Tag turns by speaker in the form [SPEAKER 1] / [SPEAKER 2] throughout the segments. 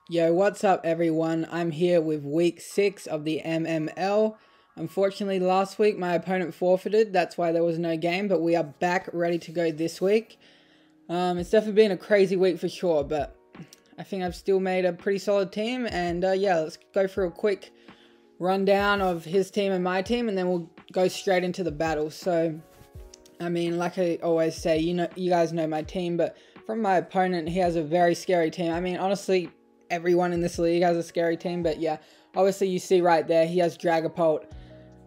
[SPEAKER 1] Yo, what's up everyone? I'm here with week 6 of the MML. Unfortunately, last week my opponent forfeited, that's why there was no game, but we are back ready to go this week. It's definitely been a crazy week for sure, but I think I've still made a pretty solid team, and yeah, let's go through a quick rundown of his team and my team, and then we'll go straight into the battle. So, I mean, like I always say, you guys know my team, but from my opponent, he has a very scary team. I mean, honestly, everyone in this league has a scary team, but yeah, obviously you see right there, he has Dragapult,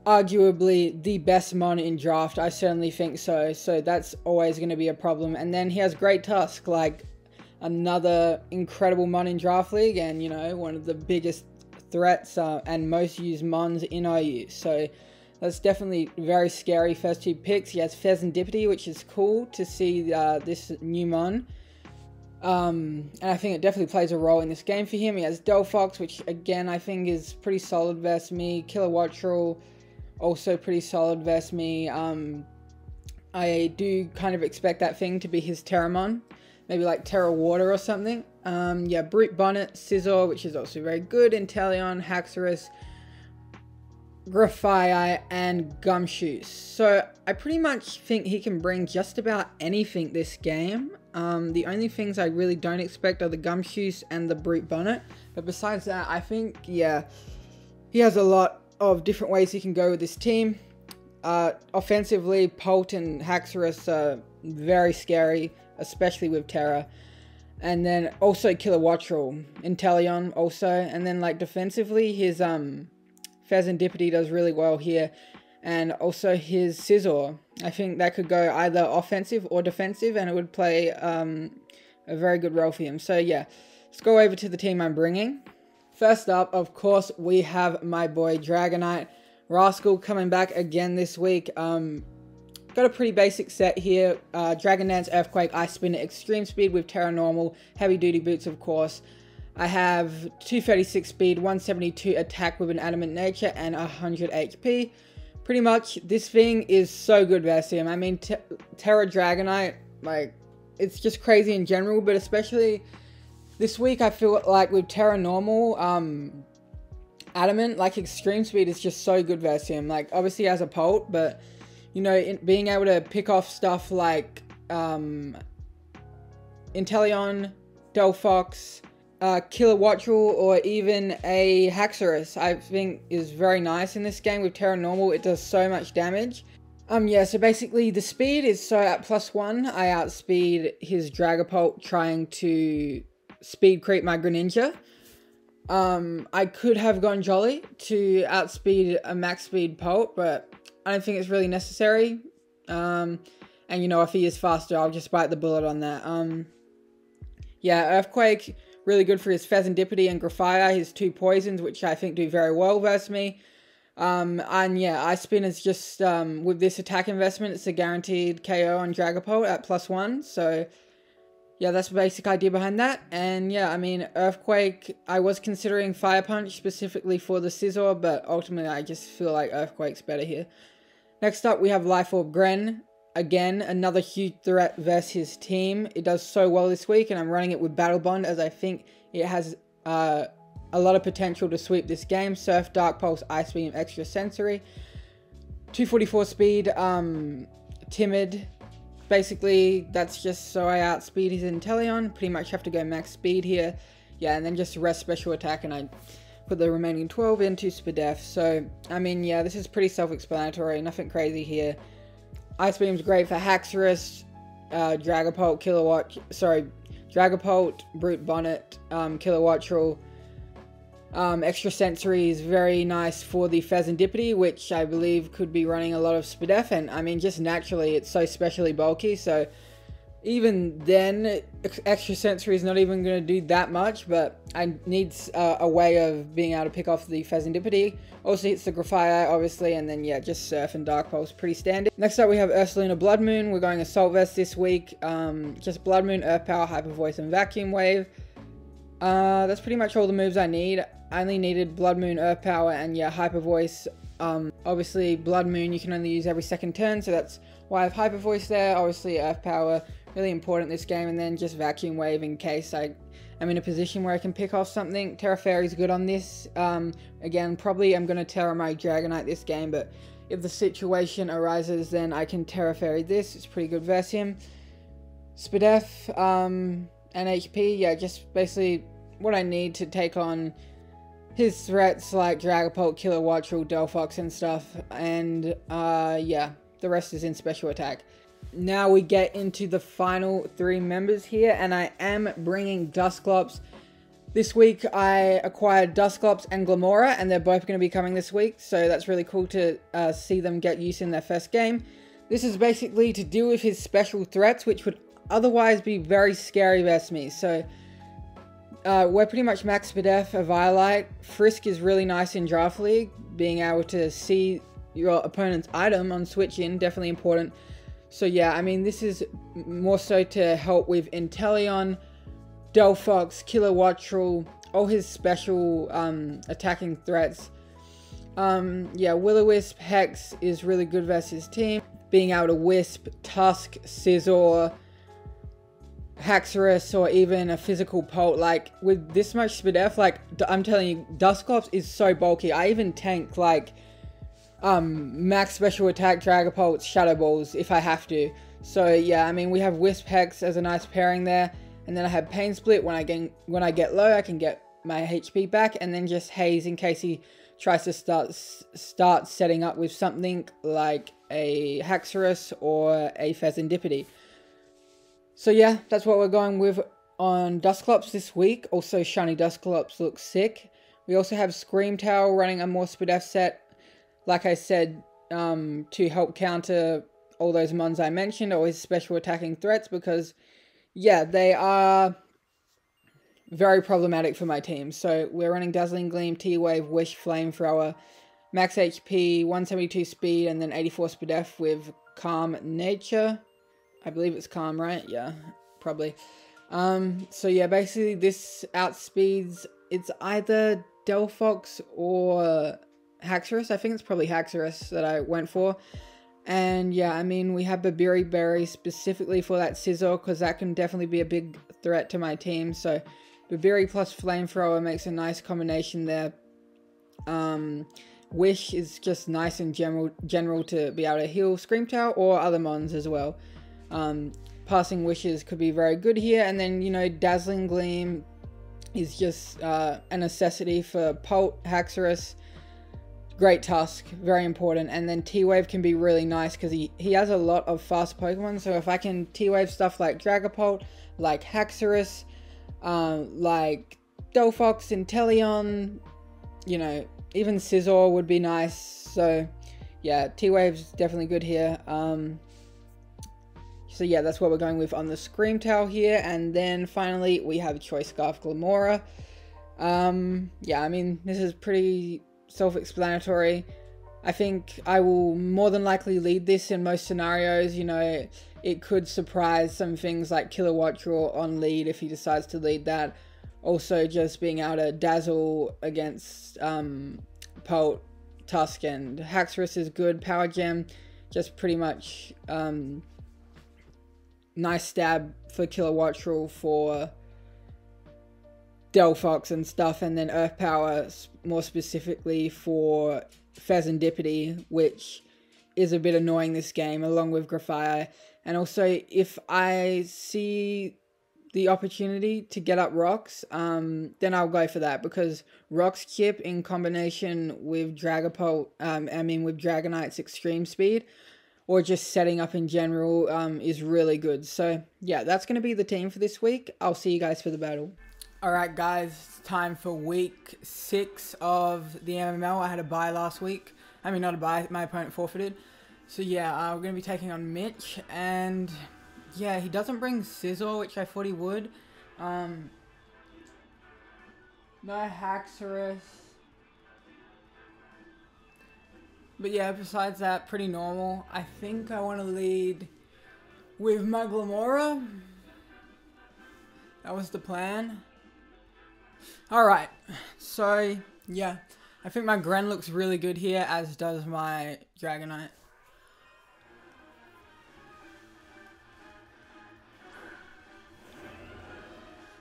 [SPEAKER 1] arguably the best mon in draft. I certainly think so, so that's always going to be a problem. And then he has Great Tusk, like another incredible mon in draft league, and you know, one of the biggest threats and most used mons in IU, so that's definitely very scary. First two picks, he has Fezandipiti, which is cool to see this new mon. And I think it definitely plays a role in this game for him. He has Delphox, which again I think is pretty solid versus me. Kilowattrel, also pretty solid versus me. I do kind of expect that thing to be his Terramon, maybe like Tera Water or something. Yeah, Brute Bonnet, Scizor, which is also very good. Inteleon, Haxorus, Grafaiai, and Gumshoe. So I pretty much think he can bring just about anything this game. The only things I really don't expect are the Gumshoes and the Brute Bonnet. But besides that, I think, yeah, he has a lot of different ways he can go with this team. Offensively, Pult and Haxorus are very scary, especially with Tera. And then also Kilowattrel, Inteleon also. And then like defensively, his Fezandipiti does really well here. And also his Scizor. I think that could go either offensive or defensive, and it would play a very good role for him. So yeah, let's go over to the team I'm bringing. First up, of course, we have my boy Dragonite. Rascal coming back again this week. Got a pretty basic set here. Dragon Dance, Earthquake, Ice Spin, Extreme Speed with Tera Normal, Heavy Duty Boots of course. I have 236 Speed, 172 Attack with an Adamant Nature, and 100 HP. Pretty much, this thing is so good versus him. I mean, Tera Dragonite, like, it's just crazy in general, but especially this week, I feel like with Tera Normal, Adamant, like, Extreme Speed is just so good versus him. Like, obviously, he has a Pult, but, you know, being able to pick off stuff like Inteleon, Delphox, Kilowattrel, or even a Haxorus, I think is very nice in this game. With Tera Normal, it does so much damage. Yeah, so basically the speed is so at +1, I outspeed his Dragapult trying to speed creep my Greninja. I could have gone Jolly to outspeed a max speed Pult, but I don't think it's really necessary. And you know, if he is faster, I'll just bite the bullet on that. Yeah, Earthquake, really good for his Fezandipiti and Grafaiai, his two poisons, which I think do very well versus me. And yeah, Ice Spin is just, with this attack investment, it's a guaranteed KO on Dragapult at +1. So, yeah, that's the basic idea behind that. And yeah, I mean, Earthquake, I was considering Fire Punch specifically for the Scizor, but ultimately I just feel like Earthquake's better here. Next up, we have Life Orb Gren. Again, another huge threat versus his team. It does so well this week, and I'm running it with Battle Bond as I think it has a lot of potential to sweep this game. Surf, Dark Pulse, Ice Beam, Extra Sensory. 244 speed, Timid. Basically, that's just so I outspeed his Inteleon. Pretty much have to go max speed here. Yeah, and then just rest special attack, and I put the remaining 12 into Spadef. So, I mean, yeah, this is pretty self-explanatory. Nothing crazy here. Ice Beam's great for Haxorus, Dragapult, Dragapult, Brute Bonnet, Kilowattrel. Extra Sensory is very nice for the Fezandipiti, which I believe could be running a lot of Spadef, and I mean, just naturally, it's so specially bulky, so even then, Extra Sensory is not even going to do that much, but I need a way of being able to pick off the Fezandipiti. Also hits the Grafaiai, obviously, and then, yeah, just Surf and Dark Pulse, pretty standard. Next up, we have Ursaluna Blood Moon. We're going Assault Vest this week. Just Blood Moon, Earth Power, Hyper Voice, and Vacuum Wave. That's pretty much all the moves I need. I only needed Blood Moon, Earth Power, and, yeah, Hyper Voice. Obviously, Blood Moon you can only use every second turn, so that's why I have Hyper Voice there. Obviously, Earth Power, really important this game, and then just Vacuum Wave in case I I'm in a position where I can pick off something. Tera Fairy's good on this. Again, probably I'm going to Tera my Dragonite this game, but if the situation arises, then I can Tera Fairy this. It's pretty good versus him. Spadef, and HP, yeah, just basically what I need to take on his threats like Dragapult, Kilowattrel, Delphox and stuff. And yeah, the rest is in special attack. Now we get into the final 3 members here, and I am bringing Dusclops. This week I acquired Dusclops and Glimmora, and they're both going to be coming this week, so that's really cool to see them get use in their first game. This is basically to deal with his special threats, which would otherwise be very scary versus me. So we're pretty much max Spadef, Eviolite. Frisk is really nice in Draft League, being able to see your opponent's item on switch in, definitely important. So yeah, I mean, this is more so to help with Inteleon, Delphox, Kilowattrel, all his special attacking threats. Yeah, Will-O-Wisp, Hex is really good versus his team. Being able to Wisp, Tusk, Scizor, Haxorus, or even a physical Pult. Like, with this much Spadef, like, I'm telling you, Dusclops is so bulky. I even tank, like, max special attack Dragapult, Shadow Balls if I have to. So yeah, I mean, we have Wisp Hex as a nice pairing there, and then I have Pain Split. When I get low, I can get my HP back, and then just Haze in case he tries to start setting up with something like a Haxorus or a Fezandipiti. So yeah, that's what we're going with on Dusclops this week. Also, Shiny Dusclops looks sick. We also have Screamtail running a more Spadef set, like I said, to help counter all those mons I mentioned, or his special attacking threats, because, yeah, they are very problematic for my team. So we're running Dazzling Gleam, T-Wave, Wish, Flamethrower, max HP, 172 speed, and then 84 Spadef with Calm Nature. I believe it's Calm, right? Yeah, probably. So yeah, basically this outspeeds, it's either Delphox or Haxorus. I think it's probably Haxorus that I went for. And yeah, I mean, we have Babiri Berry specifically for that Scizor, because that can definitely be a big threat to my team. So Babiri plus Flamethrower makes a nice combination there. Wish is just nice in general to be able to heal Screamtail or other mons as well. Passing Wishes could be very good here. And then, you know, Dazzling Gleam is just a necessity for Pult, Haxorus, Great Tusk, very important. And then T-Wave can be really nice because he has a lot of fast Pokemon. So if I can T-Wave stuff like Dragapult, like Haxorus, like Delphox, Inteleon, you know, even Scizor would be nice. So yeah, T-Wave's definitely good here. So yeah, that's what we're going with on the Screamtail here. And then finally we have Choice Scarf Glimmora. Yeah, I mean, this is pretty self-explanatory. I think I will more than likely lead this in most scenarios. You know, it could surprise some things like Kilowattrel on lead if he decides to lead that. Also, just being able to dazzle against Pult, Tusk, and Haxorus is good. Power Gem, just pretty much nice stab for Kilowattrel for Delphox and stuff, and then Earth Power more specifically for Fezandipiti, which is a bit annoying this game, along with Grafire. And also, if I see the opportunity to get up Rocks, then I'll go for that, because Rocks Chip in combination with Dragapult, with Dragonite's extreme speed, or just setting up in general, is really good. So yeah, that's going to be the team for this week. I'll see you guys for the battle. Alright guys, it's time for week 6 of the MML. I had a bye last week. I mean, not a bye, my opponent forfeited. So yeah, we're going to be taking on Mitch, and yeah, he doesn't bring Scizor, which I thought he would. No Haxorus. But yeah, besides that, pretty normal. I think I want to lead with my Glimmora. That was the plan. Alright, so yeah, I think my Gren looks really good here, as does my Dragonite.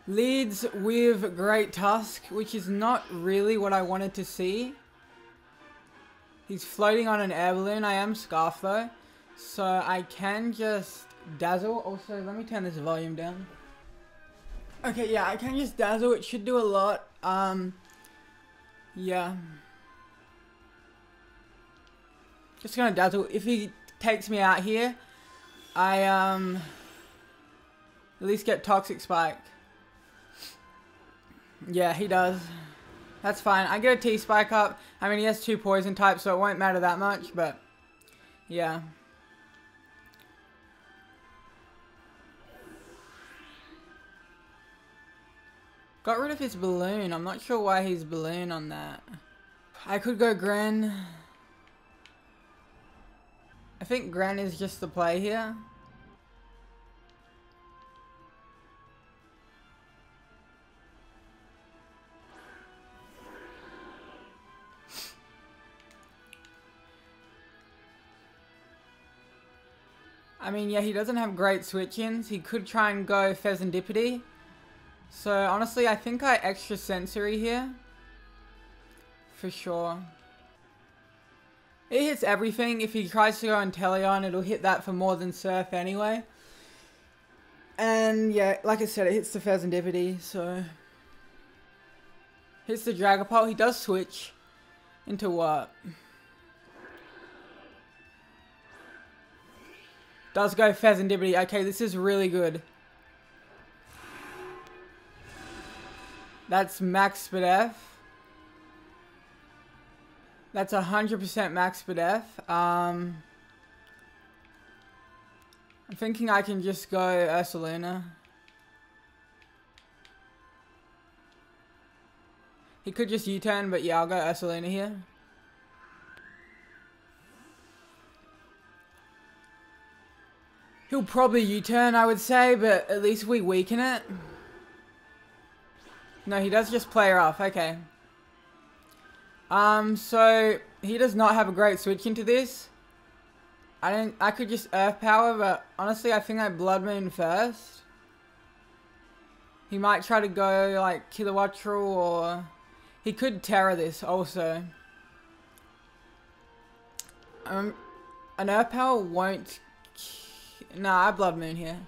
[SPEAKER 1] Leads with Great Tusk, which is not really what I wanted to see. He's floating on an air balloon. I am Scarf though, so I can just Dazzle. Also, let me turn this volume down. Okay, yeah, I can just Dazzle. It should do a lot. Yeah. Just gonna Dazzle. If he takes me out here, I at least get Toxic Spike. Yeah, he does. That's fine. I get a T-Spike up. I mean, he has 2 poison types, so it won't matter that much, but yeah. Got rid of his balloon. I'm not sure why he's balloon on that. I could go Gren. I think Gren is just the play here. I mean, yeah, he doesn't have great switch-ins. He could try and go Fezandipiti. So, honestly, I think I extra sensory here. For sure. It hits everything. If he tries to go Inteleon, it'll hit that for more than Surf anyway. And, yeah, like I said, it hits the Fezandipiti, so... Hits the Dragapult. He does switch. Into what? Does go Fezandipiti. Okay, this is really good. That's max speed F. That's 100% max speed F. I'm thinking I can just go Ursaluna. He could just U-turn, but yeah, I'll go Ursaluna here. He'll probably U-turn, I would say, but at least we weaken it. No, he does just play rough. Okay. So he does not have a great switch into this. I could just Earth Power, but honestly, I think I Blood Moon first. He might try to go like Kilowattrel, or he could Tera this also. An Earth Power won't. Nah, I Blood Moon here.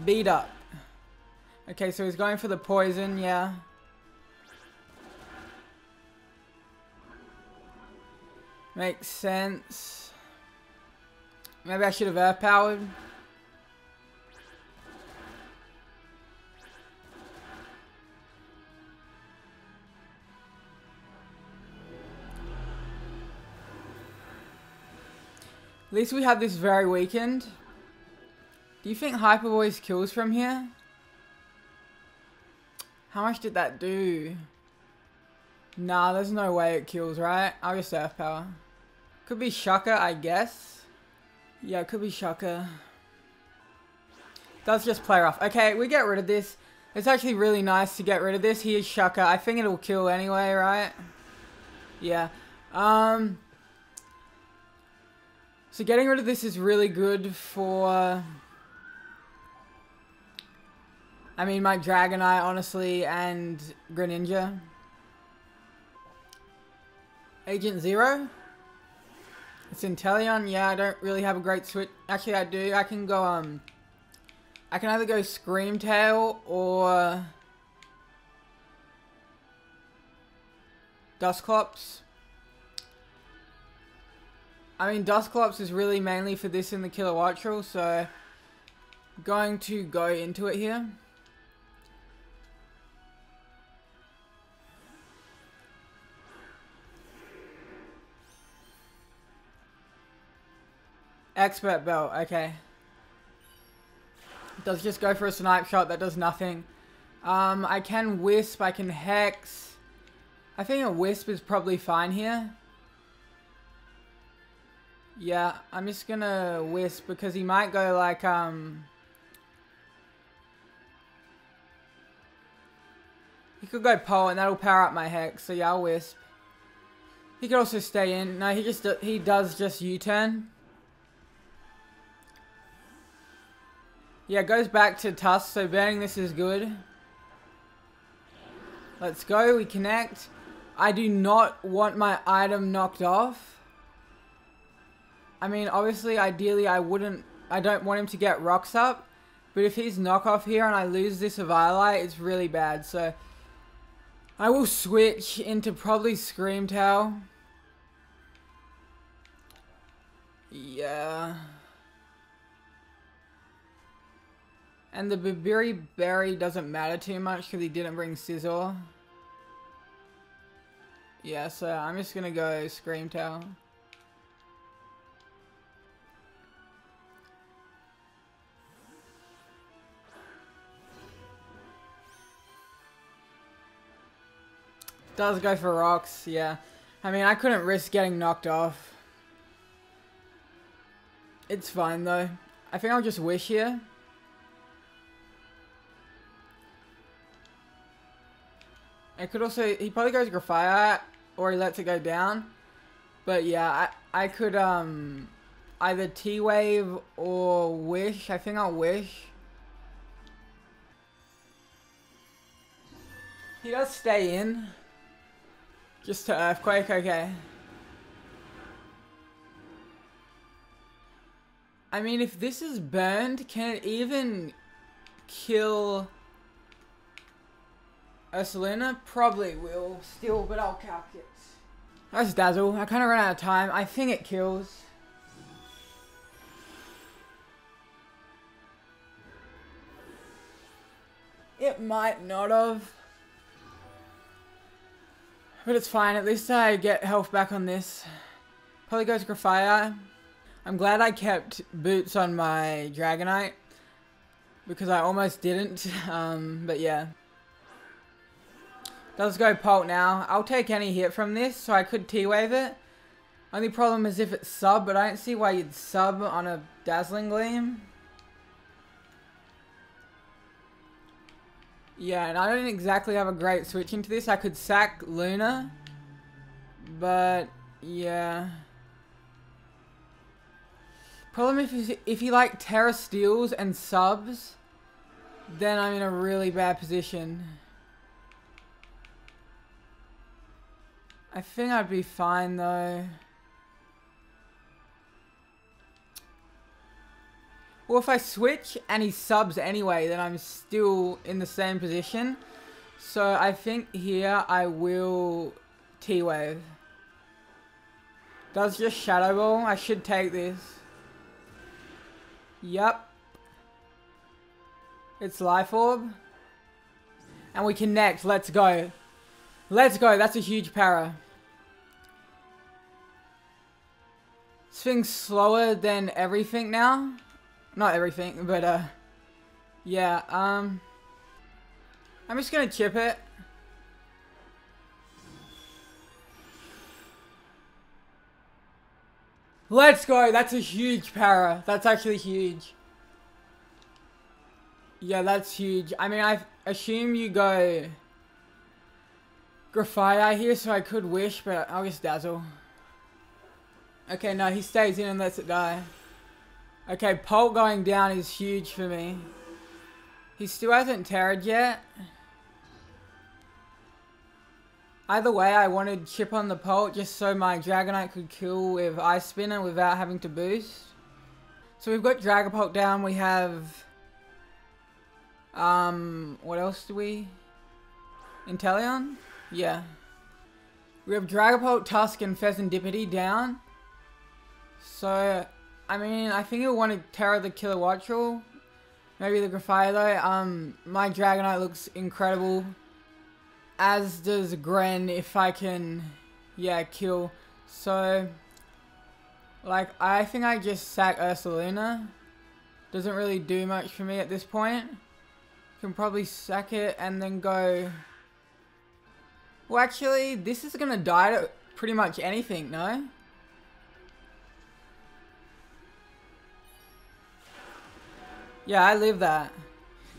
[SPEAKER 1] Beat up. Okay, so he's going for the poison, yeah. Makes sense. Maybe I should have Earth Powered. At least we have this very weakened. Do you think Hyper Voice kills from here? How much did that do? Nah, there's no way it kills, right? I'll just Earth Power. Could be Shaka, I guess. Yeah, it could be Shaka. Does just play rough. Okay, we get rid of this. It's actually really nice to get rid of this. He is Shaka. I think it'll kill anyway, right? Yeah. So getting rid of this is really good for... I mean, my Dragonite, honestly, and Greninja. Agent Zero? It's Inteleon. Yeah, I don't really have a great switch. Actually, I do. I can go, I can either go Scream Tail or... Dusclops. I mean, Dusclops is really mainly for this in the Kilowattrel, so... Going to go into it here. Expert Belt, okay. Does just go for a snipe shot, that does nothing. I can Wisp, I can Hex. I think a Wisp is probably fine here. Yeah, I'm just gonna Wisp because he might go like, he could go Pole and that'll power up my Hex, so yeah, I'll Wisp. He could also stay in. No, he does just U-turn. Yeah, it goes back to Tusk, so burning this is good. Let's go, we connect. I do not want my item knocked off. I mean, obviously, ideally, I don't want him to get rocks up. But if he's knockoff here and I lose this Eviolite, it's really bad. So, I will switch into probably Scream Tail. Yeah. And the Babiri Berry doesn't matter too much because he didn't bring Scizor. Yeah, so I'm just gonna go Scream Tail. Does go for rocks, yeah. I mean, I couldn't risk getting knocked off. It's fine though. I think I'll just wish here. It could also, he probably goes Graphite or he lets it go down. But yeah, I could either T-Wave or wish. I think I'll wish. He does stay in. Just to Earthquake, okay. I mean, if this is burned, can it even kill Ursaluna? Probably will still, but I'll calc it. That's Dazzle. I kind of ran out of time. I think it kills. It might not have. But it's fine. At least I get health back on this. Probably goes Graphite. I'm glad I kept boots on my Dragonite. Because I almost didn't. But yeah. Does go Pult now. I'll take any hit from this, so I could T-Wave it. Only problem is if it's sub, but I don't see why you'd sub on a Dazzling Gleam. Yeah, and I don't exactly have a great switch into this. I could sack Luna. But, yeah. Problem if he like Terra steals and subs, then I'm in a really bad position. I think I'd be fine though. Well, if I switch and he subs anyway, then I'm still in the same position. So I think here I will T-Wave. Does just Shadow Ball. I should take this. Yup. It's Life Orb. And we connect. Let's go. Let's go. That's a huge para. This thing's slower than everything now. Not everything, but yeah, I'm just gonna chip it. Let's go, that's a huge para. That's actually huge. Yeah, that's huge. I mean, I assume you go Graphite here, so I could wish, but I'll just Dazzle. Okay, no, he stays in and lets it die. Okay, Pult going down is huge for me. He still hasn't Terra'd yet. Either way, I wanted chip on the Pult just so my Dragonite could kill with Ice Spinner without having to boost. So we've got Dragapult down. We have... what else do we... Inteleon? Yeah. We have Dragapult, Tusk, and Fezandipiti down. So... I mean, I think he'll want to Tera the Kilowattrel. Maybe the Graphite though. My Dragonite looks incredible. As does Gren if I can, yeah, kill. So, like, I think I just sack Ursaluna. Doesn't really do much for me at this point. Can probably sack it and then go... Well, actually, this is going to die to pretty much anything, no? Yeah, I live that.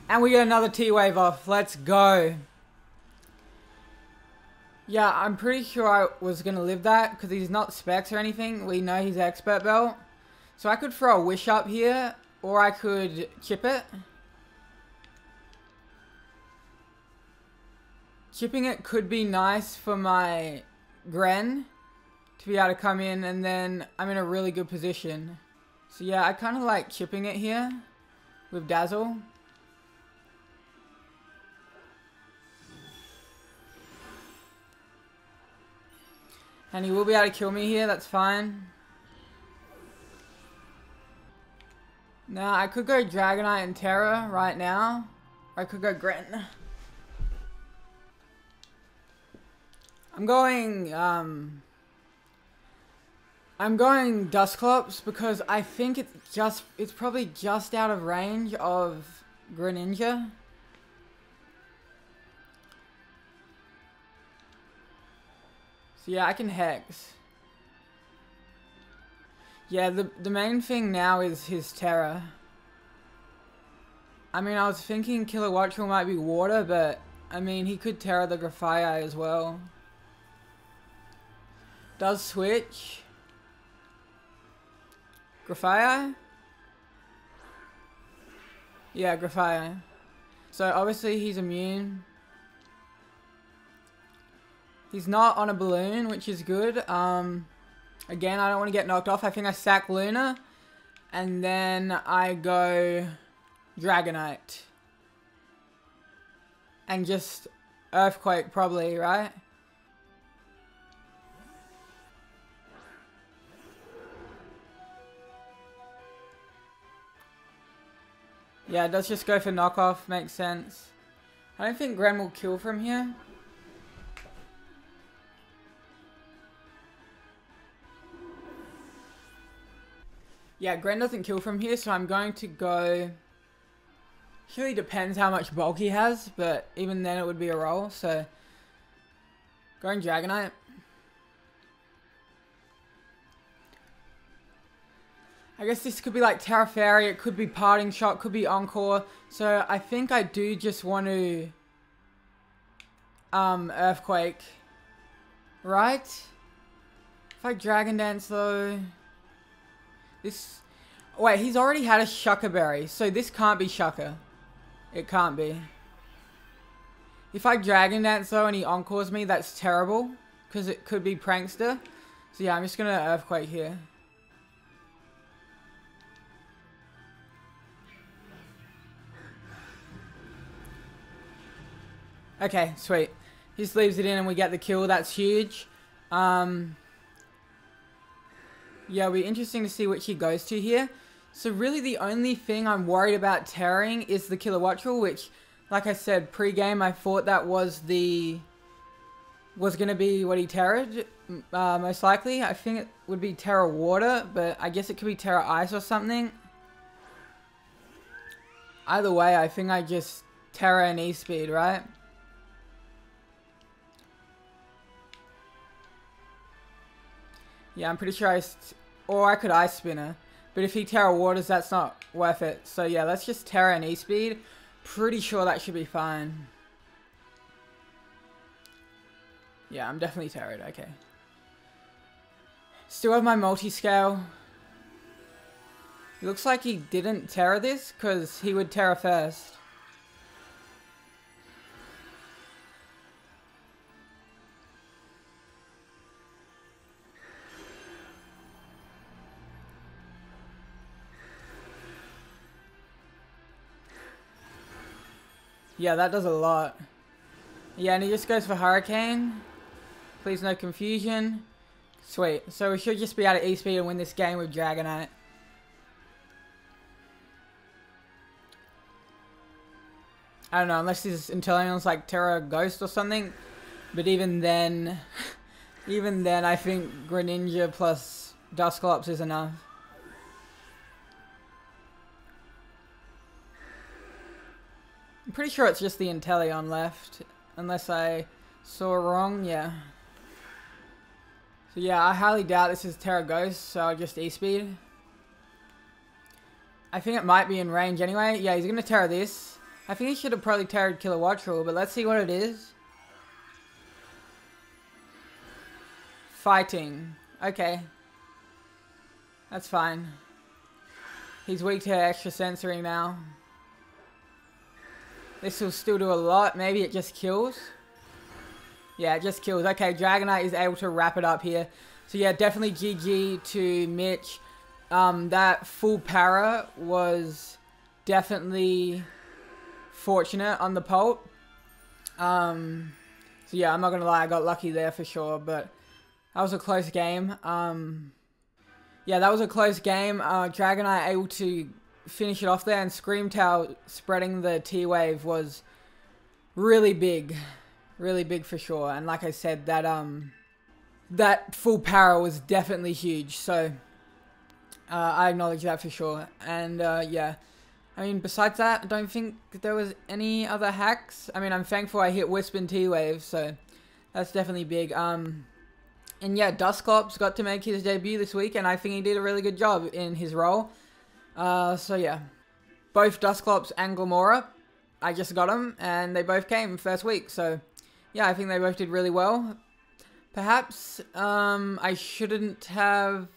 [SPEAKER 1] And we get another T-Wave off. Let's go. Yeah, I'm pretty sure I was going to live that because he's not Specs or anything. We know he's Expert Belt. So I could throw a Wish up here Or I could chip it. Chipping it could be nice for my Gren to be able to come in, and then I'm in a really good position. So yeah, I kind of like chipping it here with Dazzle. And he will be able to kill me here, that's fine. Now, I could go Dragonite and Tera right now. Or I could go Gren. I'm going Dusclops because I think it's probably just out of range of Greninja. So yeah, I can Hex. Yeah, the main thing now is his Tera. I mean, I was thinking Kilowattrel might be water, but I mean, he could Tera the Grafaiai as well. Does switch. Grafaiai? Yeah, Grafaiai. So obviously he's immune. He's not on a balloon, which is good. Again, I don't want to get knocked off. I think I sack Luna. And then I go Dragonite. And just Earthquake probably, right? Yeah, let's just go for knockoff. Makes sense. I don't think Gren will kill from here. Yeah, Gren doesn't kill from here, so I'm going to go... It really depends how much bulk he has, but even then it would be a roll, so... Going Dragonite. I guess this could be like Terra Fairy, it could be Parting Shot, could be Encore. So I think I do just want to... Earthquake. Right? If I Dragon Dance though... This... Wait, he's already had a Shucker Berry, so this can't be Shucker. It can't be. If I Dragon Dance though and he Encores me, that's terrible. Because it could be Prankster. So yeah, I'm just going to Earthquake here. Okay, sweet. He just leaves it in and we get the kill. That's huge. Yeah, it'll be interesting to see which he goes to here. So really the only thing I'm worried about tearing is the Kilowattrel, which, like I said, pre-game I thought that was going to be what he terrored, most likely. I think it would be Tera Water, but I guess it could be Tera Ice or something. Either way, I think I just Tera and E-Speed, right? Yeah, I'm pretty sure or I could Ice Spinner. But if he Tera Waters, that's not worth it. So yeah, let's just Tera and E-Speed. Pretty sure that should be fine. Yeah, I'm definitely Terra'd, okay. Still have my multi-scale. It looks like he didn't Tera this, because he would Tera first. Yeah, that does a lot. Yeah, and he just goes for Hurricane. Please no confusion. Sweet. So we should just be able to E-Speed and win this game with Dragonite. I don't know, unless this Inteleon's like Tera Ghost or something. But even then... even then, I think Greninja plus Dusclops is enough. I'm pretty sure it's just the Inteleon left. Unless I saw wrong, yeah. So yeah, I highly doubt this is Tera Ghost, so I'll just E-Speed. I think it might be in range anyway. Yeah, he's going to Tera this. I think he should have probably Terra'd Kilowattrel, but let's see what it is. Fighting. Okay. That's fine. He's weak to extra sensory now. This will still do a lot. Maybe it just kills. Yeah, it just kills. Okay, Dragonite is able to wrap it up here. So yeah, definitely GG to Mitch. That full para was definitely fortunate on the Pult. So yeah, I'm not gonna lie, I got lucky there for sure, but that was a close game. Yeah, that was a close game. Dragonite able to finish it off there, and Screamtail spreading the T-Wave was really big. Really big for sure. And like I said, that full para was definitely huge. So I acknowledge that for sure. And yeah, I mean, besides that, I don't think there was any other hacks. I mean, I'm thankful I hit Wisp and T-Wave, so that's definitely big. And yeah, Dusclops got to make his debut this week, and I think he did a really good job in his role. So yeah, both Dusclops and Glimmora, I just got them, and they both came first week. So yeah, I think they both did really well. Perhaps I shouldn't have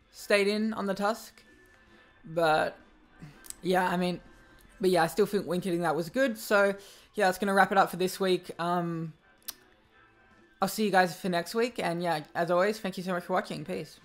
[SPEAKER 1] stayed in on the Tusk, but yeah, I mean, but yeah, I still think winketing that was good. So yeah, that's gonna wrap it up for this week. I'll see you guys for next week, and yeah, as always, thank you so much for watching. Peace.